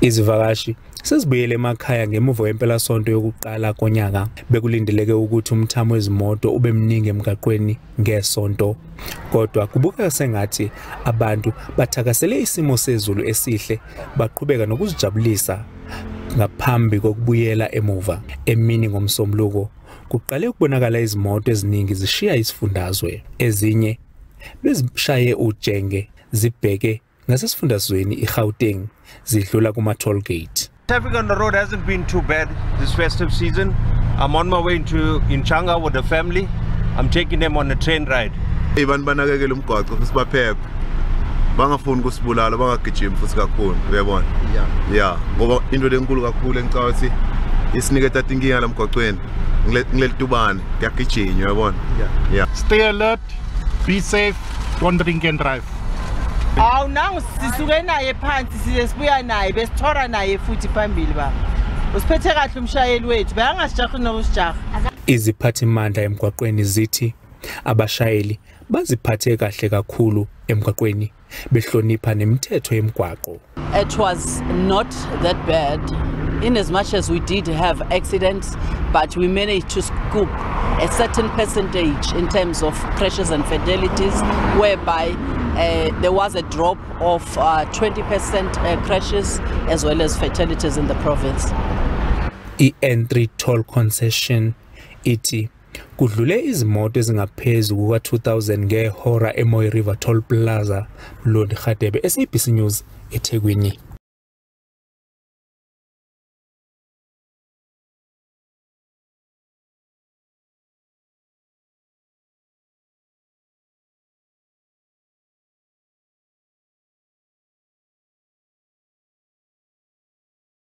Izivakashi sezibuyele emakhaya ngemuva kwempela sonto yokuqala konyaka. Bekulindeleke ukuthi umthamo wezimoto ube mningi emgwaqeni ngesonto. Kodwa kubuka sengathi abantu bathakasele isimo sezulu esihle, baqhubeka nokuzijabulisa ngaphambi kokubuyela emuva. Emini ngomsombuluko kuqale ukubonakala izimoto eziningi zishiya isifundazwe. Ezinye bezishaye ujenge zibheke ngasesifundazweni iGauteng zidlula kuma-toll gate. Traffic on the road hasn't been too bad this festive season. I'm on my way to Inchanga with the family. I'm taking them on a train ride. Abantu banakekela umgwaqo futhi baphephe. Bangafuni kusibulala, bangagijimi futhi kakhulu, uyabona? Yeah, ngoba into lenkulu kakhulu engicabanga ukuthi isinikeza inkinga lamgwaqweni. Ngiletubane, kuyagijinywa, uyabona? Yeah. Stay alert, be safe, don't drink and drive. Awu nangu sisuke naye phansi sibuya naye besithora naye futhi phambili baba. Usiphethe kahle umshayeli wethu, bayangasijaha nokusijaha. Iziphathimandla emgwaqweni zithi abashayeli baziphathe kahle kakhulu emgwaqweni behlonipha nemithetho yemgwaqo. It was not that bad in as much as we did have accidents, but we managed to scoop a certain percentage in terms of crashes and fatalities, whereby there was a drop of 20% crashes as well as fatalities in the province. I-N3 toll concession ithi kudlule izimoto zingaphezu kuka-2000 ngehora eMarianhill toll plaza. Lord Khadebe, SABC News, eThekwini.